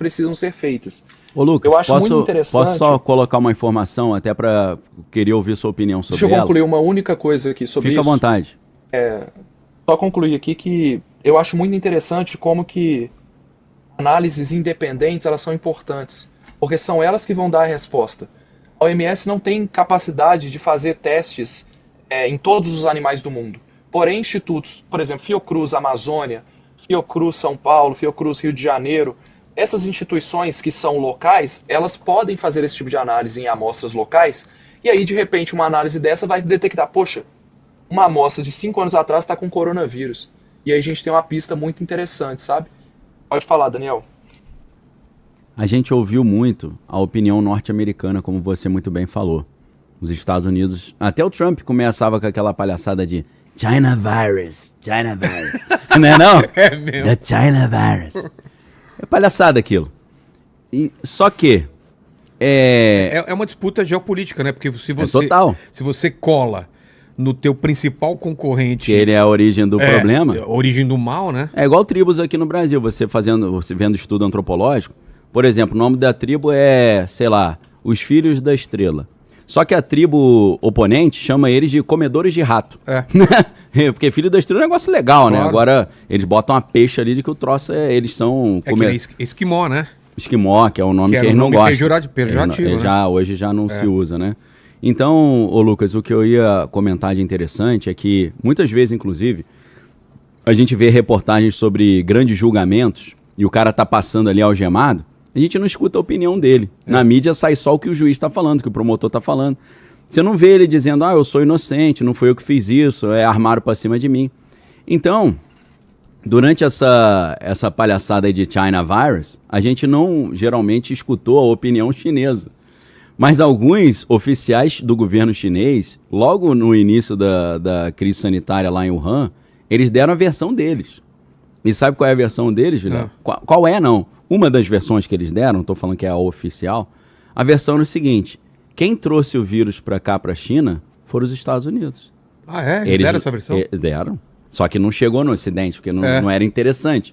precisam ser feitas. Ô Lucas, eu acho muito interessante... posso só colocar uma informação até para querer ouvir sua opinião sobre ela? Deixa eu concluir uma única coisa aqui sobre isso. Fica à vontade. Só concluir aqui que eu acho muito interessante como que análises independentes elas são importantes, porque são elas que vão dar a resposta. A OMS não tem capacidade de fazer testes em todos os animais do mundo. Porém, institutos, por exemplo, Fiocruz Amazônia, Fiocruz São Paulo, Fiocruz Rio de Janeiro, essas instituições que são locais, elas podem fazer esse tipo de análise em amostras locais, e aí, de repente, uma análise dessa vai detectar, poxa, uma amostra de 5 anos atrás está com coronavírus. E aí a gente tem uma pista muito interessante, sabe? Pode falar, Daniel. A gente ouviu muito a opinião norte-americana, como você muito bem falou. Os Estados Unidos, até o Trump começava com aquela palhaçada de China virus, China virus. Não é não? É mesmo. The China virus. É palhaçada aquilo. Só que... É uma disputa geopolítica, né? Porque se você, total. Se você cola no teu principal concorrente... Que ele é a origem do problema. A origem do mal, né? É igual tribos aqui no Brasil, você vendo estudo antropológico. Por exemplo, o nome da tribo é, sei lá, os Filhos da Estrela. Só que a tribo oponente chama eles de comedores de rato. Porque Filho da Estrela é um negócio legal, claro, né? Agora, eles botam uma peixe ali de que o troço eles são... Esquimó, né? Esquimó, que é o nome que eles não gostam. Pejorativo, né? Hoje já não se usa, né? Então, ô Lucas, o que eu ia comentar de interessante é que, muitas vezes, inclusive, a gente vê reportagens sobre grandes julgamentos e o cara tá passando ali algemado, a gente não escuta a opinião dele. Na mídia sai só o que o juiz está falando, o que o promotor está falando. Você não vê ele dizendo, eu sou inocente, não fui eu que fiz isso, armaram para cima de mim. Então, durante essa palhaçada aí de China virus, a gente não geralmente escutou a opinião chinesa. Mas alguns oficiais do governo chinês, logo no início da crise sanitária lá em Wuhan, eles deram a versão deles. E sabe qual é a versão deles, Juliano? Qual é, não? Uma das versões que eles deram, estou falando que é a oficial, a versão é o seguinte: quem trouxe o vírus para cá, para a China, foram os Estados Unidos. Ah, é? Eles deram essa versão? Deram. Só que não chegou no Ocidente, porque não era interessante.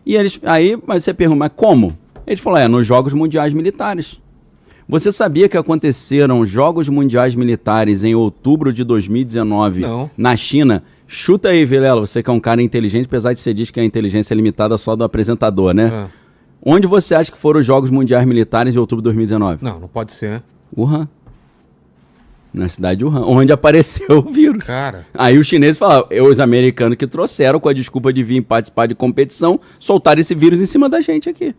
E eles, mas você pergunta, mas como? Eles falaram, nos Jogos Mundiais Militares. Você sabia que aconteceram Jogos Mundiais Militares em outubro de 2019 na China? Chuta aí, Vilela, você que é um cara inteligente, apesar de você dizer que a inteligência é limitada só do apresentador, né? Onde você acha que foram os Jogos Mundiais Militares em outubro de 2019? Não pode ser, né? Wuhan. Na cidade de Wuhan, onde apareceu o vírus. Cara. Aí os chineses falaram, os americanos que trouxeram com a desculpa de vir participar de competição, soltaram esse vírus em cima da gente aqui.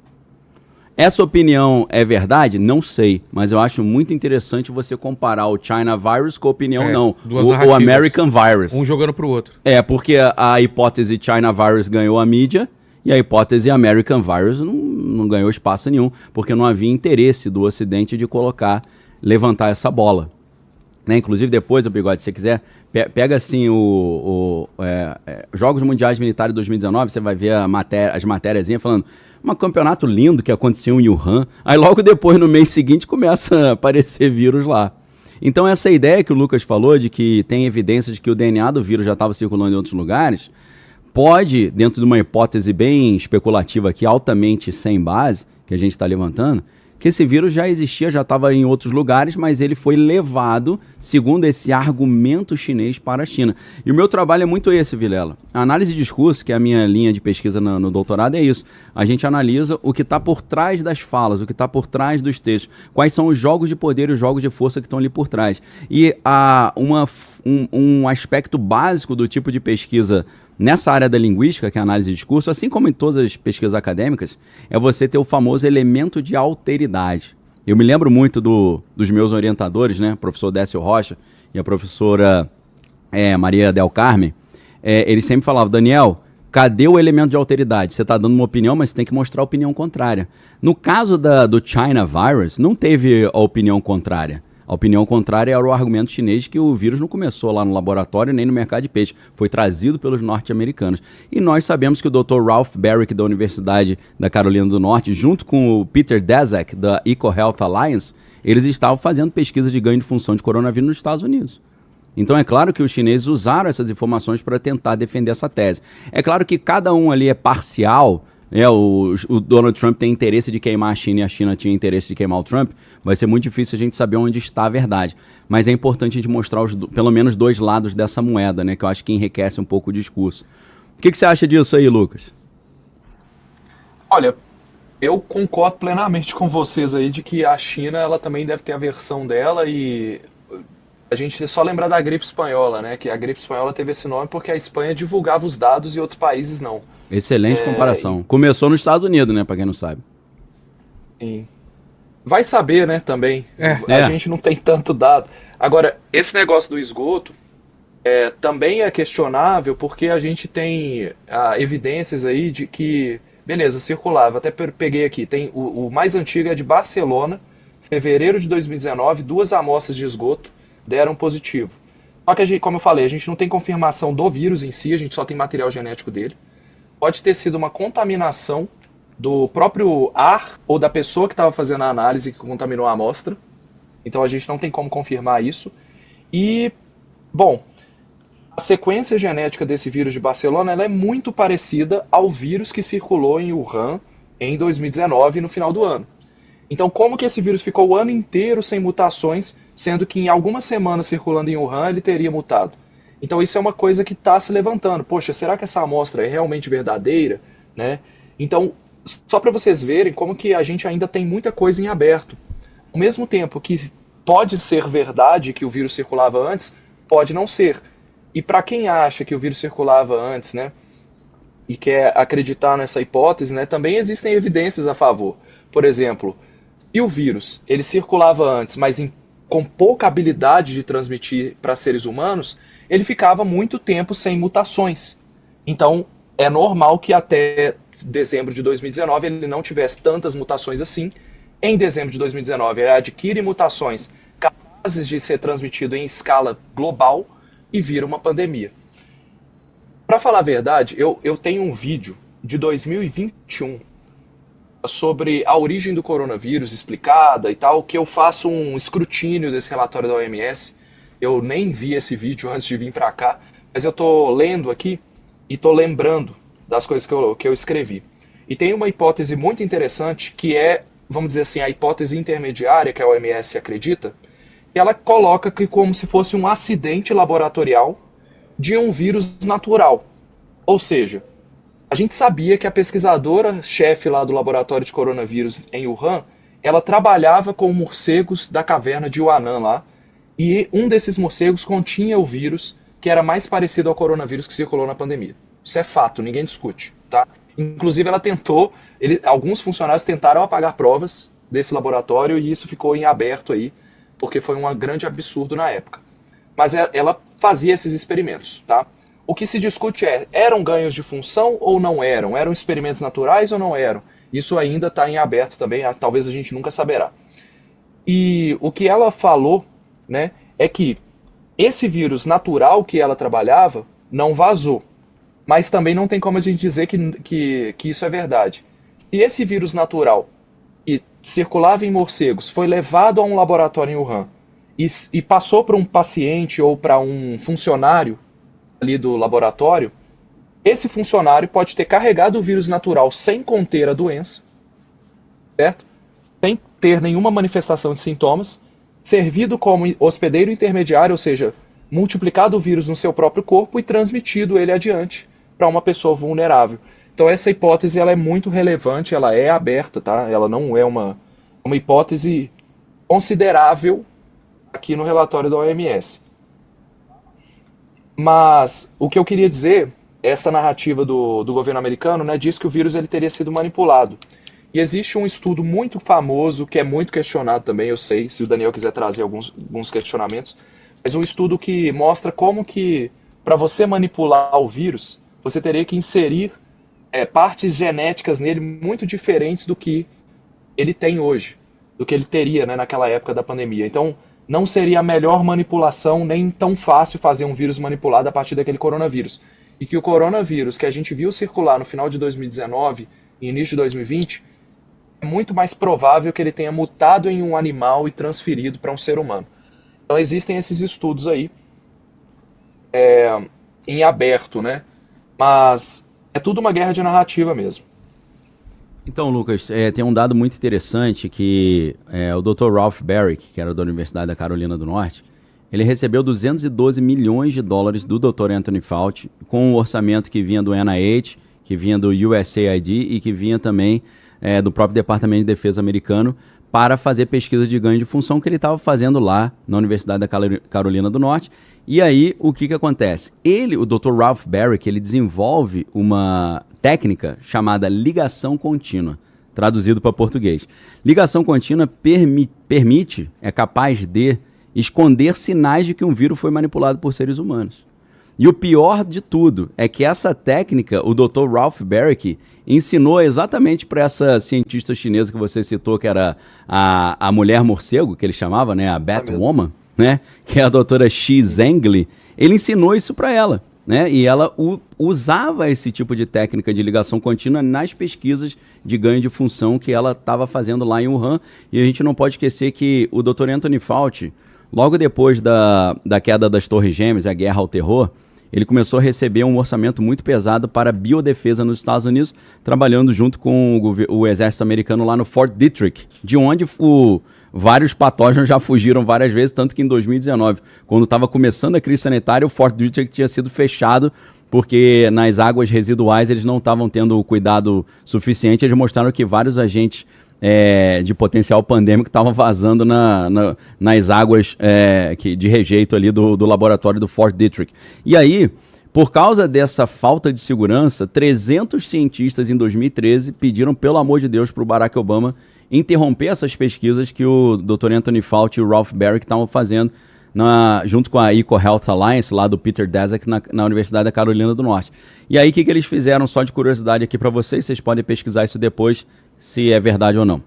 Essa opinião é verdade? Não sei, mas eu acho muito interessante você comparar o China virus com a opinião o American virus. Um jogando pro outro. Porque a hipótese China virus ganhou a mídia e a hipótese American virus não ganhou espaço nenhum, porque não havia interesse do Ocidente de levantar essa bola. Né? Inclusive depois, Bigode, se você quiser, pega assim Jogos Mundiais Militares de 2019, você vai ver as matériazinhas falando um campeonato lindo que aconteceu em Wuhan, aí logo depois, no mês seguinte, começa a aparecer vírus lá. Então essa ideia que o Lucas falou, de que tem evidência de que o DNA do vírus já estava circulando em outros lugares, pode, dentro de uma hipótese bem especulativa aqui, altamente sem base, que a gente está levantando, que esse vírus já existia, já estava em outros lugares, mas ele foi levado, segundo esse argumento chinês, para a China. E o meu trabalho é muito esse, Vilela. A análise de discurso, que é a minha linha de pesquisa no doutorado, é isso. A gente analisa o que está por trás das falas, o que está por trás dos textos, quais são os jogos de poder e os jogos de força que estão ali por trás. E um aspecto básico do tipo de pesquisa nessa área da linguística, que é a análise de discurso, assim como em todas as pesquisas acadêmicas, é você ter o famoso elemento de alteridade. Eu me lembro muito dos meus orientadores, né, o professor Décio Rocha e a professora Maria Del Carmen, eles sempre falavam, Daniel, cadê o elemento de alteridade? Você está dando uma opinião, mas você tem que mostrar a opinião contrária. No caso do China virus, não teve a opinião contrária. A opinião contrária era o argumento chinês de que o vírus não começou lá no laboratório nem no mercado de peixe, foi trazido pelos norte-americanos. E nós sabemos que o Dr. Ralph Baric, da Universidade da Carolina do Norte, junto com o Peter Daszak, da EcoHealth Alliance, eles estavam fazendo pesquisa de ganho de função de coronavírus nos Estados Unidos. Então é claro que os chineses usaram essas informações para tentar defender essa tese. É claro que cada um ali é parcial O Donald Trump tem interesse de queimar a China e a China tinha interesse de queimar o Trump, vai ser muito difícil a gente saber onde está a verdade. Mas é importante a gente mostrar pelo menos dois lados dessa moeda, né? Que eu acho que enriquece um pouco o discurso. O que você acha disso aí, Lucas? Olha, eu concordo plenamente com vocês aí de que a China ela também deve ter a versão dela e a gente só lembrar da gripe espanhola, né? Que a gripe espanhola teve esse nome porque a Espanha divulgava os dados e outros países não. Excelente comparação. Começou nos Estados Unidos, né? Pra quem não sabe. Sim. Vai saber, né, também. A gente não tem tanto dado. Agora, esse negócio do esgoto também é questionável porque a gente tem evidências aí de que, beleza, circulava. Até peguei aqui, tem o mais antigo é de Barcelona, fevereiro de 2019, 2 amostras de esgoto deram positivo. Só que, como eu falei, a gente não tem confirmação do vírus em si, a gente só tem material genético dele. Pode ter sido uma contaminação do próprio ar ou da pessoa que estava fazendo a análise que contaminou a amostra. Então a gente não tem como confirmar isso. E, bom, a sequência genética desse vírus de Barcelona ela é muito parecida ao vírus que circulou em Wuhan em 2019, no final do ano. Então, como que esse vírus ficou o ano inteiro sem mutações, sendo que em algumas semanas circulando em Wuhan ele teria mutado? Então isso é uma coisa que está se levantando. Poxa, será que essa amostra é realmente verdadeira? Né? Então, só para vocês verem como que a gente ainda tem muita coisa em aberto. Ao mesmo tempo que pode ser verdade que o vírus circulava antes, pode não ser. E para quem acha que o vírus circulava antes, né, e quer acreditar nessa hipótese, né, também existem evidências a favor. Por exemplo, se o vírus ele circulava antes, mas com pouca habilidade de transmitir para seres humanos, ele ficava muito tempo sem mutações. Então, é normal que até dezembro de 2019 ele não tivesse tantas mutações assim. Em dezembro de 2019, ele adquire mutações capazes de ser transmitido em escala global e vira uma pandemia. Para falar a verdade, eu tenho um vídeo de 2021 sobre a origem do coronavírus explicada e tal, que eu faço um escrutínio desse relatório da OMS. Eu nem vi esse vídeo antes de vir para cá, mas eu tô lendo aqui e tô lembrando das coisas que eu escrevi. E tem uma hipótese muito interessante que é, vamos dizer assim, a hipótese intermediária que a OMS acredita, que ela coloca que como se fosse um acidente laboratorial de um vírus natural. Ou seja, a gente sabia que a pesquisadora-chefe lá do laboratório de coronavírus em Wuhan, ela trabalhava com morcegos da caverna de Wuhan lá, e um desses morcegos continha o vírus que era mais parecido ao coronavírus que circulou na pandemia. Isso é fato, ninguém discute, tá? Inclusive ela tentou, alguns funcionários tentaram apagar provas desse laboratório e isso ficou em aberto aí, porque foi um grande absurdo na época. Mas ela fazia esses experimentos, tá? O que se discute eram ganhos de função ou não eram? Eram experimentos naturais ou não eram? Isso ainda está em aberto também, talvez a gente nunca saberá. E o que ela falou, né, é que esse vírus natural que ela trabalhava não vazou. Mas também não tem como a gente dizer que isso é verdade. Se esse vírus natural que circulava em morcegos foi levado a um laboratório em Wuhan e passou para um paciente ou para um funcionário ali do laboratório, esse funcionário pode ter carregado o vírus natural sem conter a doença, certo? Sem ter nenhuma manifestação de sintomas, servido como hospedeiro intermediário, ou seja, multiplicado o vírus no seu próprio corpo e transmitido ele adiante para uma pessoa vulnerável. Então essa hipótese ela é muito relevante, ela é aberta, tá? Ela não é uma hipótese considerável aqui no relatório da OMS. Mas o que eu queria dizer, essa narrativa do governo americano, né, diz que o vírus ele teria sido manipulado. E existe um estudo muito famoso, que é muito questionado também, eu sei, se o Daniel quiser trazer alguns questionamentos, mas um estudo que mostra como que, para você manipular o vírus, você teria que inserir partes genéticas nele muito diferentes do que ele tem hoje, do que ele teria, né, naquela época da pandemia. Então, não seria a melhor manipulação, nem tão fácil fazer um vírus manipulado a partir daquele coronavírus. E que o coronavírus que a gente viu circular no final de 2019 e início de 2020, é muito mais provável que ele tenha mutado em um animal e transferido para um ser humano. Então existem esses estudos aí em aberto, né? Mas é tudo uma guerra de narrativa mesmo. Então, Lucas, tem um dado muito interessante que o Dr. Ralph Baric, que era da Universidade da Carolina do Norte, ele recebeu 212 milhões de dólares do Dr. Anthony Fauci, com um orçamento que vinha do NIH, que vinha do USAID e que vinha também do próprio Departamento de Defesa americano, para fazer pesquisa de ganho de função que ele estava fazendo lá na Universidade da Carolina do Norte. E aí, o que acontece? O Dr. Ralph Baric, ele desenvolve uma técnica chamada ligação contínua, traduzido para português. Ligação contínua permite, é capaz de esconder sinais de que um vírus foi manipulado por seres humanos. E o pior de tudo é que essa técnica, o Dr. Ralph Baric ensinou exatamente para essa cientista chinesa que você citou, que era a mulher morcego, que ele chamava, né, a Batwoman, né, que é a doutora Xi Zhengli. Ele ensinou isso para ela, né, e ela usava esse tipo de técnica de ligação contínua nas pesquisas de ganho de função que ela estava fazendo lá em Wuhan. E a gente não pode esquecer que o Dr. Anthony Fauci, logo depois da queda das Torres Gêmeas, a guerra ao terror, ele começou a receber um orçamento muito pesado para biodefesa nos Estados Unidos, trabalhando junto com o exército americano lá no Fort Detrick, de onde vários patógenos já fugiram várias vezes, tanto que em 2019, quando estava começando a crise sanitária, o Fort Detrick tinha sido fechado, porque nas águas residuais eles não estavam tendo o cuidado suficiente. Eles mostraram que vários agentes de potencial pandêmico estavam vazando nas águas de rejeito ali do laboratório do Fort Detrick. E aí, por causa dessa falta de segurança, 300 cientistas em 2013 pediram, pelo amor de Deus, para o Barack Obama interromper essas pesquisas que o Dr. Anthony Fauci e o Ralph Baric estavam fazendo junto com a EcoHealth Alliance, lá do Peter Daszak, na Universidade da Carolina do Norte. E aí, o que eles fizeram, só de curiosidade aqui para vocês podem pesquisar isso depois, se é verdade ou não.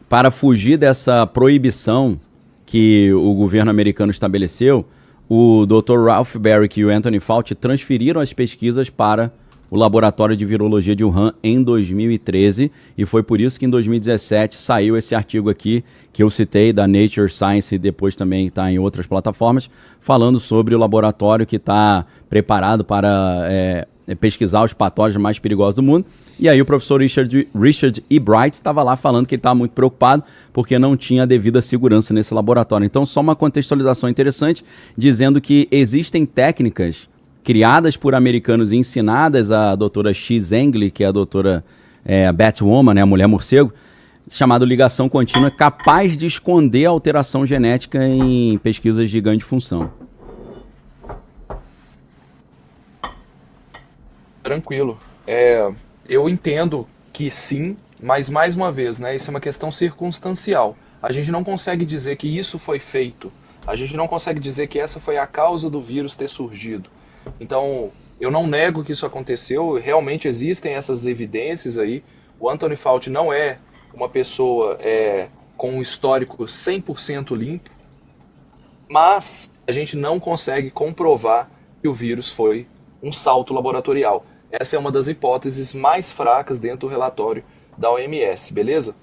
Para fugir dessa proibição que o governo americano estabeleceu, o Dr. Ralph Baric e o Anthony Fauci transferiram as pesquisas para o Laboratório de Virologia de Wuhan em 2013, e foi por isso que em 2017 saiu esse artigo aqui, que eu citei, da Nature Science, e depois também está em outras plataformas, falando sobre o laboratório que está preparado para pesquisar os patógenos mais perigosos do mundo. E aí o professor Richard E. Bright estava lá falando que ele estava muito preocupado porque não tinha a devida segurança nesse laboratório. Então, só uma contextualização interessante, dizendo que existem técnicas criadas por americanos e ensinadas à doutora Xi Zhengli, que é a doutora Batwoman, né, a mulher morcego, chamado ligação contínua, capaz de esconder a alteração genética em pesquisas de ganho de função. Tranquilo. Eu entendo que sim, mas mais uma vez, né, isso é uma questão circunstancial. A gente não consegue dizer que isso foi feito. A gente não consegue dizer que essa foi a causa do vírus ter surgido. Então, eu não nego que isso aconteceu, realmente existem essas evidências aí. O Anthony Fauci não é uma pessoa com um histórico 100% limpo, mas a gente não consegue comprovar que o vírus foi um salto laboratorial. Essa é uma das hipóteses mais fracas dentro do relatório da OMS, beleza?